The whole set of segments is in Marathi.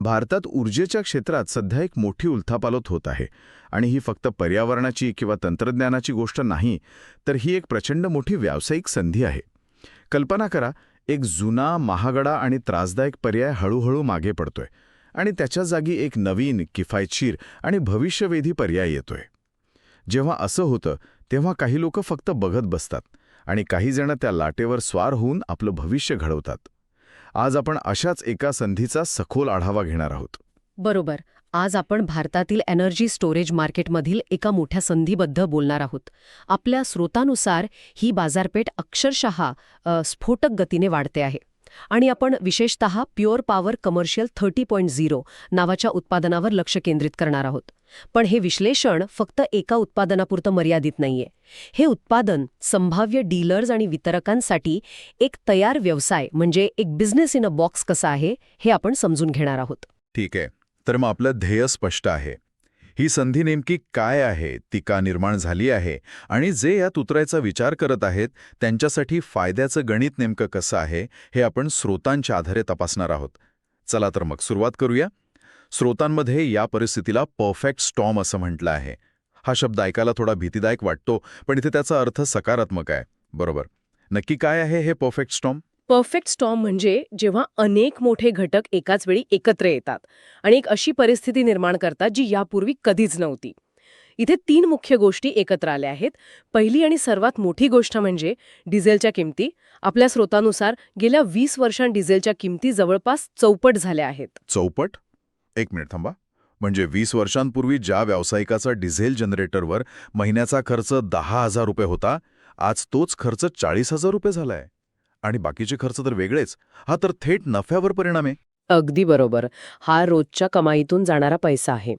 भारतात ऊर्जेच्या क्षेत्रात सध्या एक मोठी उलथापालथ होत आहे आणि ही फक्त पर्यावरणाची किंवा तंत्रज्ञानाची गोष्ट नाही, तर ही एक प्रचंड मोठी व्यावसायिक संधी आहे. कल्पना करा, एक जुना, महागडा आणि त्रासदायक पर्याय हळूहळू मागे पडतोय आणि त्याच्या जागी एक नवीन, किफायतशीर आणि भविष्यवेधी पर्याय येतोय. जेव्हा असं होतं तेव्हा काही लोक फक्त बघत बसतात आणि काही जण त्या लाटेवर स्वार होऊन आपलं भविष्य घडवतात. आज आपण अशाच एका संधीचा सखोल आढावा घेणार आहोत. बरोबर. आज आपण भारतातील एनर्जी स्टोरेज मार्केटमधील एका मोठ्या संधीबद्दल बोलणार आहोत. आपल्या स्रोतानुसार ही बाजारपेठ अक्षरशः स्फोटक गतीने वाढते आहे आणि आपण विशेषतः प्युअर पॉवर कमर्शियल 30.0 नावाच्या उत्पादनावर लक्ष केंद्रित करणार आहोत. पण हे विश्लेषण फक्त एका उत्पादनापुरतं मर्यादित नाहीये. हे उत्पादन संभाव्य डीलर्स आणि वितरकांसाठी एक तयार व्यवसाय म्हणजे एक बिझनेस इन अ बॉक्स कसा आहे हे आपण समजून घेणार आहोत. ठीक आहे, तर मग आपलं ध्येय स्पष्ट आहे. ही संधी नेमकी काय आहे, ती का निर्माण झाली आहे आणि जे यात उतरायचा विचार करत आहेत त्यांच्यासाठी फायद्याचं गणित नेमकं कसं आहे हे आपण स्रोतांच्या आधारे तपासणार आहोत. चला तर मग सुरुवात करूया. स्रोतांमध्ये या परिस्थितीला परफेक्ट स्टॉर्म असं म्हटलं आहे. हा शब्द ऐकायला थोडा भीतीदायक वाटतो, पण इथे त्याचा अर्थ सकारात्मक आहे. बरोबर. नक्की काय आहे हे परफेक्ट स्टॉर्म? परफेक्ट स्टॉर्म म्हणजे जेव्हा अनेक मोठे घटक एकाच वेळी एकत्र येतात आणि एक अशी परिस्थिती निर्माण करतात जी यापूर्वी कधीच नव्हती. इथे 3 मुख्य गोष्टी एकत्र आल्या आहेत. पहिली आणि सर्वात मोठी गोष्ट म्हणजे डिझेलच्या किमती. आपल्या स्रोतानुसार गेल्या 20 वर्षांत डिझेलच्या किमती जवळपास चौपट झाल्या आहेत. चौपट? एक मिनिट थांबा. म्हणजे 20 वर्षांपूर्वी ज्या व्यावसायिकाचा डिझेल जनरेटरवर महिन्याचा खर्च 10,000 रुपये होता, आज तोच खर्च 40,000 रुपये झालाय. आणि बाकीचे खर्च तर वेगळेच. हा तर थेट नफ्यावर परिणाम आहे. अगदी बरोबर. हा रोजच्या कमाईतून जाणारा पैसा आहे.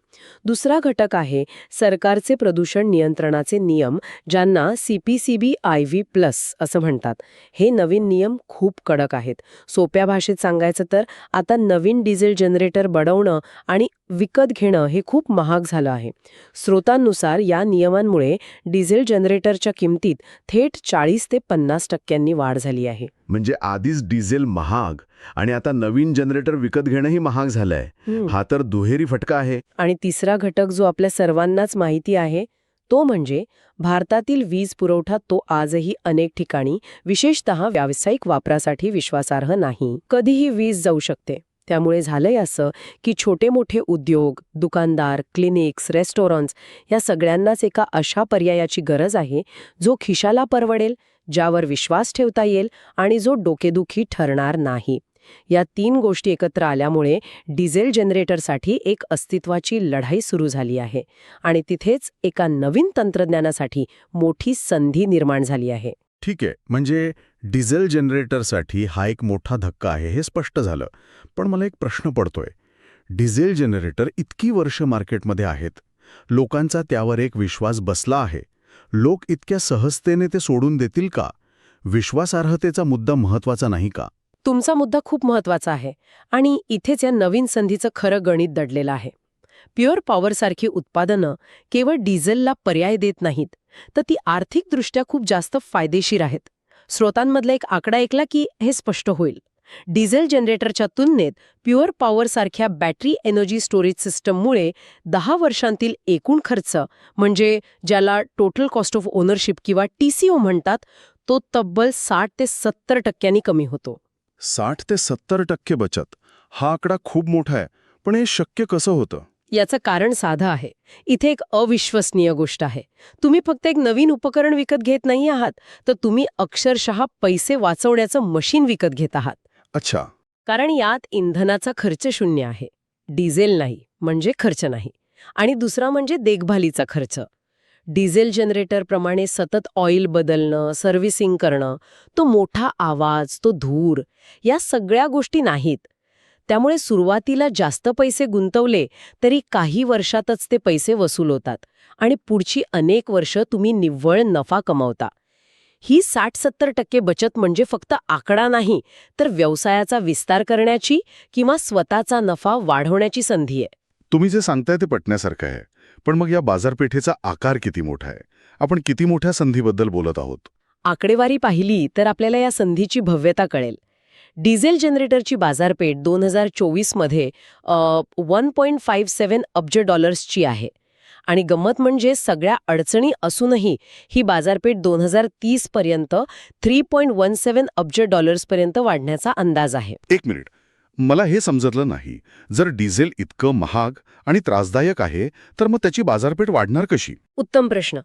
दुसरा घटक आहे सरकारचे प्रदूषण नियंत्रणाचे नियम, ज्यांना CPCB IV+ असं म्हणतात. हे नवीन नियम खूप कडक आहेत. सोप्या भाषेत सांगायचं तर आता नवीन डिझेल जनरेटर बनवणं आणि विकत घेणं हे खूप महाग झालं आहे. स्रोतांनुसार या नियमांमुळे डिझेल जनरेटरच्या किमतीत थेट 40 ते 50% वाढ झाली आहे. म्हणजे आधीच डिझेल महाग आणि आता नवीन जनरेटर विकत घेणंही महाग झालंय. हा तर दुहेरी फटका आहे. आणि तिसरा घटक जो आपल्या सर्वांनाच माहिती आहे तो म्हणजे भारतातील वीज पुरवठा. तो आजही अनेक ठिकाणी विशेषतः व्यावसायिक वापरासाठी विश्वासार्ह नाही. कधीही वीज जाऊ शकते. त्यामुळे झालंय असं की छोटे मोठे उद्योग, दुकानदार, क्लिनिक्स, रेस्टॉरंट्स या सगळ्यांनाच एका अशा पर्यायाची गरज आहे जो खिशाला परवडेल, ज्यावर विश्वास ठेवता येईल आणि जो डोकेदुखी ठरणार नाही. या 3 गोष्टी एकत्र आल्यामुळे डिझेल जनरेटरसाठी एक अस्तित्वाची लढाई सुरू झाली आहे आणि तिथेच एका नवीन तंत्रज्ञानासाठी मोठी संधी निर्माण झाली आहे. ठीक आहे, म्हणजे डिझेल जनरेटरसाठी हा एक मोठा धक्का आहे हे स्पष्ट झालं. पण मला एक प्रश्न पडतोय. डिझेल जनरेटर इतकी वर्ष मार्केटमध्ये आहेत, लोकांचा त्यावर एक विश्वास बसला आहे. लोक इतक्या सहजतेने ते सोडून देतील का? विश्वासार्हतेचा मुद्दा महत्वाचा नाही का? तुमचा मुद्दा खूप महत्वाचा आहे आणि इथेच या नवीन संधीचं खरं गणित दडलेलं आहे. प्युअर पॉवरसारखी उत्पादनं केवळ डिझेलला पर्याय देत नाहीत, तर ती आर्थिकदृष्ट्या खूप जास्त फायदेशीर आहेत. स्रोतांमधला एक आकडा ऐकला की हे स्पष्ट होईल. डिझेल जनरेटरच्या तुलनेत प्युअर पॉवरसारख्या बॅटरी एनर्जी स्टोरेज सिस्टममुळे 10 वर्षांतील एकूण खर्च, म्हणजे ज्याला टोटल कॉस्ट ऑफ ओनरशिप किंवा TCO म्हणतात, तो तब्बल 60 ते 70% कमी होतो. 60 ते 70% बचत. हा आकडा खूप मोठा आहे. पण हे शक्य कसं होतं? याचं कारण साधं आहे. इथे एक अविश्वसनीय गोष्ट आहे. तुम्ही फक्त एक नवीन उपकरण विकत घेत नाही आहात, तर तुम्ही अक्षरशः पैसे वाचवण्याचं मशीन विकत घेत आहात. अच्छा. कारण यात इंधनाचा खर्च 0 आहे. डिझेल नाही म्हणजे खर्च नाही. आणि दुसरा म्हणजे देखभालीचा खर्च. डिझेल जनरेटरप्रमाणे सतत ऑइल बदलणं, सर्व्हिसिंग करणं, तो मोठा आवाज, तो धूर, या सगळ्या गोष्टी नाहीत. त्यामुळे सुरुवातीला जास्त पैसे गुंतवले तरी काही वर्षातच ते पैसे वसूल होतात आणि पुढची अनेक वर्ष तुम्ही निव्वळ नफा कमावता. ही 60-70% बचत म्हणजे फक्त आकडा नाही, तर व्यवसायाचा विस्तार करण्याची किंवा स्वतःचा नफा वाढवण्याची संधी आहे. तुम्ही जे सांगताय ते पटण्यासारखं आहे. पण मग या बाजारपेठेचा आकार किती मोठा आहे? आपण किती मोठ्या संधीबद्दल बोलत आहोत? आकडेवारी पाहिली तर आपल्याला या संधीची भव्यता कळेल. डिझेल जनरेटरची बाजारपेठ 2024मध्ये 1.57 अब्ज डॉलर्सची आहे. आणि गंमत म्हणजे सगळ्या अडचणी असूनही ही बाजारपेठ 2030 पर्यंत 3.17 अब्ज डॉलर्सपर्यंत वाढण्याचा अंदाज आहे. एक मिनिट, मला हे समजलं नाही. जर डिझेल इतकं महाग आणि त्रासदायक आहे तर मग त्याची बाजारपेठ वाढणार कशी? उत्तम प्रश्न.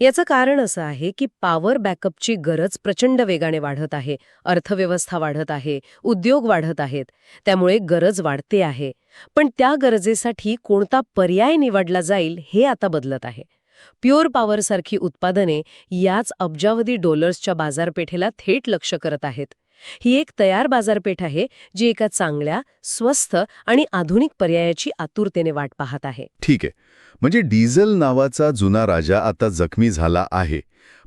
याचं कारण असं आहे की पॉवर बॅकअपची गरज प्रचंड वेगाने वाढत आहे, अर्थव्यवस्था वाढत आहे, उद्योग वाढत आहेत, त्यामुळे गरज वाढते आहे. पण त्या गरजेसाठी कोणता पर्याय निवडला जाईल हे आता बदलत आहे. प्युअर पॉवरसारखी उत्पादने याच अब्जावधी डॉलर्सच्या बाजारपेठेला थेट लक्ष करत आहेत. ही एक तयार बाजारपेठ आहे जी एका चांगल्या, स्वस्त आणि आधुनिक पर्यायाची आतुरतेने वाट पाहत आहे. ठीक आहे, म्हणजे डिझेल नावाचा जुना राजा आता जखमी झाला आहे,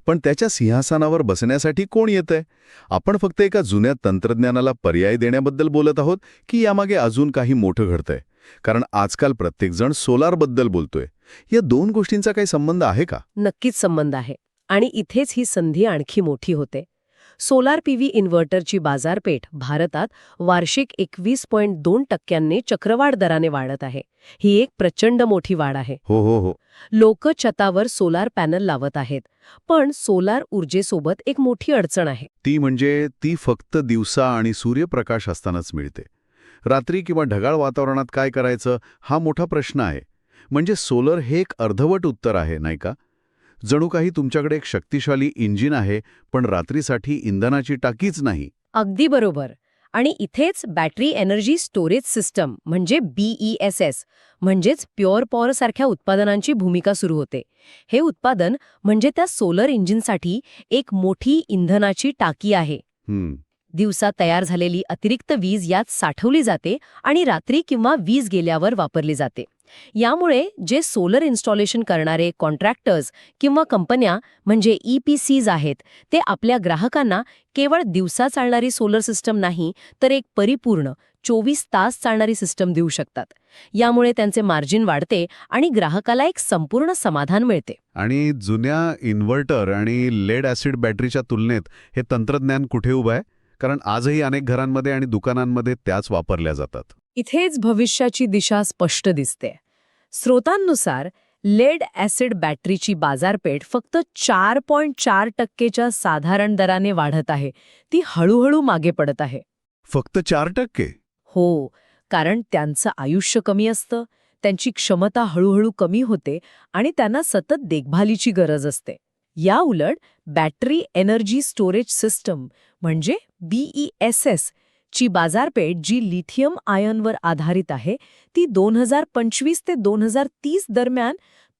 पण त्याच्या सिंहासनावर बसण्यासाठी कोण येतंय? आपण फक्त एका जुन्या तंत्रज्ञानाला पर्याय देण्याबद्दल बोलत आहोत की यामागे अजून काही मोठं घडतंय? कारण आजकाल प्रत्येकजण सोलारबद्दल बोलतोय. या दोन गोष्टींचा काही संबंध आहे का? नक्कीच संबंध आहे. आणि इथेच ही संधी आणखी मोठी होते. सोलार पीव्ही इन्व्हर्टरची बाजारपेठ भारतात वार्षिक 21.2% चक्रवाढ दराने वाढत आहे. ही एक प्रचंड मोठी वाढ आहे. हो. लोक छतावर सोलार पॅनल लावत आहेत. पण सोलार ऊर्जेसोबत एक मोठी अडचण आहे. ती म्हणजे ती फक्त दिवसा आणि सूर्यप्रकाश असतानाच मिळते. रात्री किंवा ढगाळ वातावरणात काय करायचं हा मोठा प्रश्न आहे. म्हणजे सोलर हे एक अर्धवट उत्तर आहे, नाही का? जणू काही तुमच्याकडे एक शक्तिशाली इंजिन आहे, पण रात्रीसाठी इंधनाची टाकीच नाही. अगदी बरोबर. आणि इथेच बॅटरी एनर्जी स्टोरेज सिस्टम म्हणजे BESS म्हणजेच प्युअर पॉवर सारख्या उत्पादनांची भूमिका सुरू होते. हे उत्पादन म्हणजे त्या सोलर इंजिनसाठी एक मोठी इंधनाची टाकी आहे. दिवसा तयार झालेली अतिरिक्त वीज यात साठवली जाते आणि रात्री किंवा वीज गेल्यावर वापरली जाते. यामुळे जे सोलर इन्स्टॉलेशन करणारे कॉन्ट्रॅक्टर्स किंवा कंपन्या म्हणजे EPCs आहेत, ते आपल्या ग्राहकांना केवळ दिवसा चालणारी सोलर सिस्टम नाही तर एक परिपूर्ण 24 तास चालणारी सिस्टम देऊ शकतात. यामुळे त्यांचे मार्जिन वाढते आणि ग्राहकाला एक संपूर्ण समाधान मिळते. आणि जुन्या इन्व्हर्टर आणि लेड ॲसिड बॅटरीच्या तुलनेत हे तंत्रज्ञान कुठे उभं आहे? कारण आजही अनेक घरांमध्ये आणि दुकानांमध्ये त्याच वापरल्या जातात. इथेच भविष्याची दिशा स्पष्ट दिसते. स्रोतांनुसार लेड ॲसिड बॅटरीची बाजारपेठ फक्त 4.4%च्या साधारण दराने वाढत आहे. ती हळूहळू मागे पडत आहे. फक्त 4%? हो, कारण त्यांचं आयुष्य कमी असतं, त्यांची क्षमता हळूहळू कमी होते आणि त्यांना सतत देखभालीची गरज असते. या उलट बॅटरी एनर्जी स्टोरेज सिस्टम म्हणजे BESS ची बाजारपेठ जी लिथियम आयनवर आधारित आहे, ती 2025 ते 2030 दरम्यान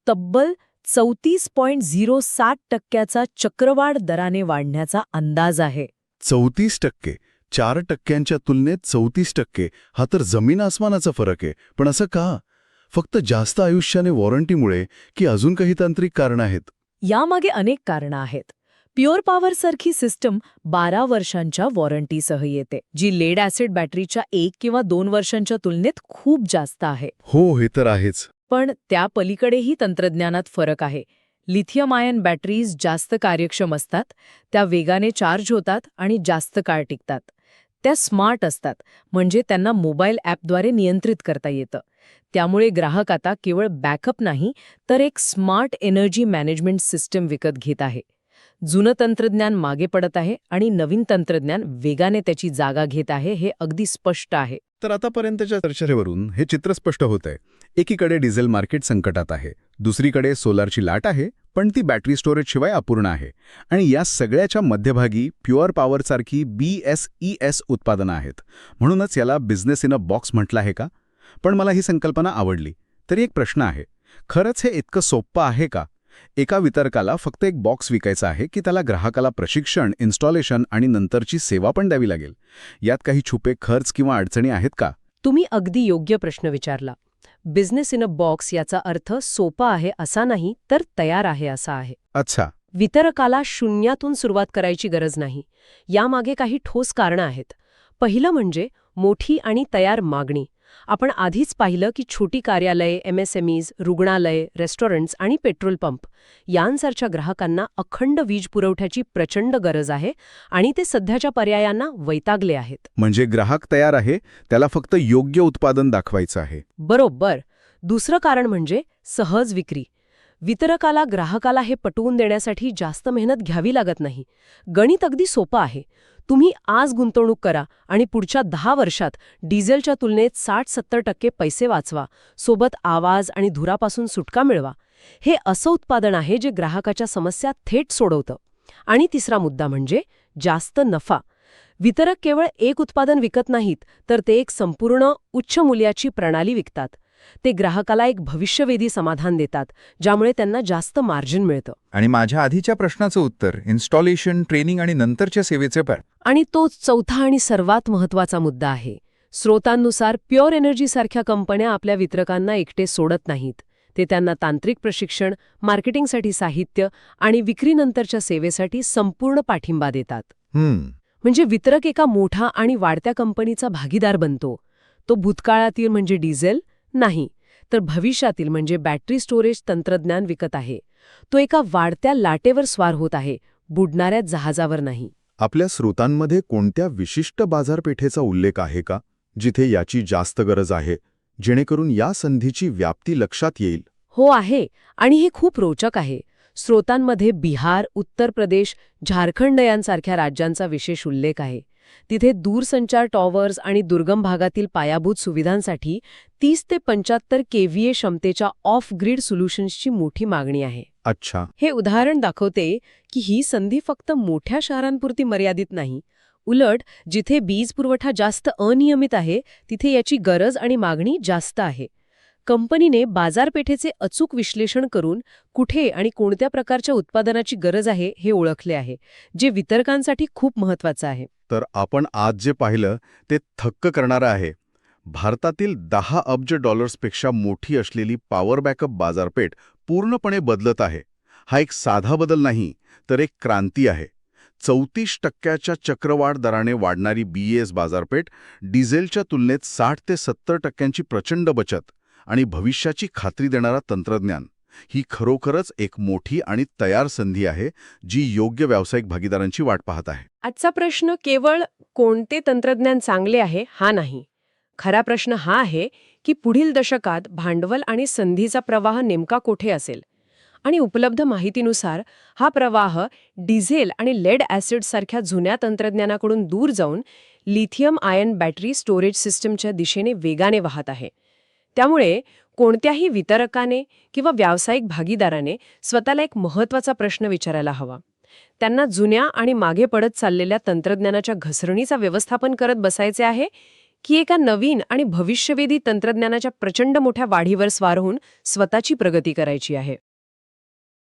तब्बल 34.07%चा चक्रवाढ दराने वाढण्याचा अंदाज आहे. 34%? 4%च्या तुलनेत 34%? हा तर जमीन आसमानाचा फरक आहे. पण असं का? फक्त जास्त आयुष्याने वॉरंटीमुळे की अजून काही तांत्रिक कारणं आहेत? यामागे अनेक कारणं आहेत. प्युअर पॉवर सारखी सिस्टम 12 वर्षांच्या वॉरंटीसह येते, जी लेड ॲसिड बॅटरीच्या 1 किंवा 2 वर्षांच्या तुलनेत खूप जास्त आहे. हो, हे तर आहेच. पण त्या पलीकडेही तंत्रज्ञानात फरक आहे. लिथियम आयन बॅटरीज जास्त कार्यक्षम असतात, त्या वेगाने चार्ज होतात आणि जास्त काळ टिकतात. त्या स्मार्ट असतात, म्हणजे त्यांना मोबाईल ॲपद्वारे नियंत्रित करता येतं. त्यामुळे ग्राहक आता केवळ बॅकअप नाही तर एक स्मार्ट एनर्जी मॅनेजमेंट सिस्टम विकत घेत आहे. जुनं तंत्रज्ञान मागे पडत आहे आणि नवीन तंत्रज्ञान वेगाने त्याची जागा घेत आहे, हे अगदी स्पष्ट आहे. तर आतापर्यंतच्या चर्चेवरून हे चित्र स्पष्ट होत आहे. एकीकडे डिझेल मार्केट संकटात आहे, दुसरीकडे सोलारची लाट आहे, पण ती बॅटरी स्टोरेजशिवाय अपूर्ण आहे. आणि या सगळ्याच्या मध्यभागी प्युअर पॉवरसारखी BESS उत्पादनं आहेत. म्हणूनच याला बिझनेस इन अ बॉक्स म्हटलं आहे का? पण मला ही संकल्पना आवडली. तरी एक प्रश्न आहे, खरंच हे इतकं सोपं आहे का? एका वितरकाला फक्त एक बॉक्स विकायचा आहे की त्याला ग्राहकाला प्रशिक्षण, इन्स्टॉलेशन आणि नंतरची सेवा पण द्यावी लागेल? यात काही छुपे खर्च किंवा अडचणी आहेत का? तुम्ही अगदी योग्य प्रश्न विचारला. बिझनेस इन अ बॉक्स याचा अर्थ सोपा आहे असा नाही, तर तयार आहे असा आहे. अच्छा. वितरकाला शून्यातून सुरुवात करायची गरज नाही. यामागे काही ठोस कारणं आहेत. पहिलं म्हणजे मोठी आणि तयार मागणी. आपण आधीच पाहिलं की छोटी कार्यालये, MSMEs, रुग्णालय, रेस्टॉरंट्स आणि पेट्रोल पंप यांसारख्या ग्राहकांना अखंड वीज पुरवठ्याची प्रचंड गरज आहे आणि ते सध्याच्या पर्यायांना वैतागले आहेत. म्हणजे ग्राहक तयार आहे, त्याला फक्त योग्य उत्पादन दाखवायचं आहे. बरोबर. दुसरं कारण म्हणजे सहज विक्री. वितरकाला ग्राहकाला हे पटवून देण्यासाठी जास्त मेहनत घ्यावी लागत नाही. गणित अगदी सोपं आहे. तुम्ही आज गुंतवणूक करा आणि पुढच्या 10 वर्षात डिझेलच्या तुलनेत 60-70% पैसे वाचवा, सोबत आवाज आणि धुरापासून सुटका मिळवा. हे असं उत्पादन आहे जे ग्राहकाच्या समस्या थेट सोडवतं. आणि तिसरा मुद्दा म्हणजे जास्त नफा. वितरक केवळ एक उत्पादन विकत नाहीत, तर ते एक संपूर्ण उच्च मूल्याची प्रणाली विकतात. ते ग्राहकाला एक भविष्यवेधी समाधान देतात, ज्यामुळे त्यांना जास्त मार्जिन मिळतं. आणि माझ्या आधीच्या प्रश्नाचं उत्तर, इन्स्टॉलेशन, ट्रेनिंग आणि नंतरच्या सेवेचे पण. आणि तोच चौथा आणि सर्वात महत्त्वाचा मुद्दा आहे. स्रोतांनुसार प्युअर एनर्जीसारख्या कंपन्या आपल्या वितरकांना एकटे सोडत नाहीत. ते त्यांना तांत्रिक प्रशिक्षण, मार्केटिंगसाठी साहित्य आणि विक्रीनंतरच्या सेवेसाठी संपूर्ण पाठिंबा देतात. म्हणजे वितरक एका मोठा आणि वाढत्या कंपनीचा भागीदार बनतो. तो भूतकाळातील म्हणजे डिझेल नाही, तर भविष्यातील म्हणजे बॅटरी स्टोरेज तंत्रज्ञान विकत आहे. तो एका वाढत्या लाटेवर स्वार होत आहे, बुडणाऱ्या जहाजावर नाही. आपल्या स्रोतांमध्ये कोणत्या विशिष्ट बाजारपेठेचा उल्लेख आहे का, जिथे याची जास्त गरज आहे, जेणेकरून या संधीची व्याप्ती लक्षात येईल? हो आहे, आणि हे खूप रोचक आहे. स्रोतांमध्ये बिहार, उत्तर प्रदेश, झारखंड यांसारख्या राज्यांचा विशेष उल्लेख आहे. तिथे दूरसंचार टॉवर्स आणि दुर्गम भागातील पायाभूत सुविधांसाठी 30 ते 75 kVA क्षमतेच्या ऑफ ग्रीड सोल्युशन्सची मोठी मागणी आहे. अच्छा. हे उदाहरण दाखवते की ही संधी फक्त मोठ्या शहरांपुरती मर्यादित नाही. उलट जिथे वीज पुरवठा जास्त अनियमित आहे, तिथे याची गरज आणि मागणी जास्त आहे. कंपनीने बाजारपेठेचे अचूक विश्लेषण करून कुठे आणि कोणत्या प्रकारच्या उत्पादनाची गरज आहे हे ओळखले आहे, जे वितरकांसाठी खूप महत्त्वाचं आहे. तर आपण आज जे पाहिलं ते थक्क करणारं आहे. भारतातील 10 अब्ज डॉलर्सपेक्षा मोठी असलेली पॉवर बॅकअप बाजारपेठ पूर्णपणे बदलत आहे. हा एक साधा बदल नाही, तर एक क्रांती आहे. 34% चक्रवाढ दराने वाढणारी BES बाजारपेठ, डिझेलच्या तुलनेत 60 ते 70% प्रचंड बचत आणि भविष्याची खात्री देणारा तंत्रज्ञान, ही खरोखरच एक मोठी आणि तयार संधी आहे, जी योग्य व्यावसायिक भागीदारांची वाट पाहत आहे. आजचा प्रश्न केवळ कोणते तंत्रज्ञान चांगले आहे हा नाही. खरा प्रश्न हा आहे की पुढील दशकात भांडवल आणि संधीचा प्रवाह नेमका कोठे असेल. आणि उपलब्ध माहितीनुसार हा प्रवाह डिझेल आणि लेड ॲसिड सारख्या जुन्या तंत्रज्ञानाकडून दूर जाऊन लिथियम आयन बॅटरी स्टोरेज सिस्टमच्या दिशेने वेगाने वाहत आहे. त्यामुळे कोणत्याही वितरकाने किंवा व्यावसायिक भागीदाराने स्वतःला एक महत्त्वाचा प्रश्न विचारायला हवा. त्यांना जुन्या आणि मागे पडत चाललेल्या तंत्रज्ञानाच्या घसरणीचा व्यवस्थापन करत बसायचे आहे की एका नवीन आणि भविष्यवेधी तंत्रज्ञानाच्या प्रचंड मोठ्या वाढीवर स्वार होऊन स्वतःची प्रगती करायची आहे.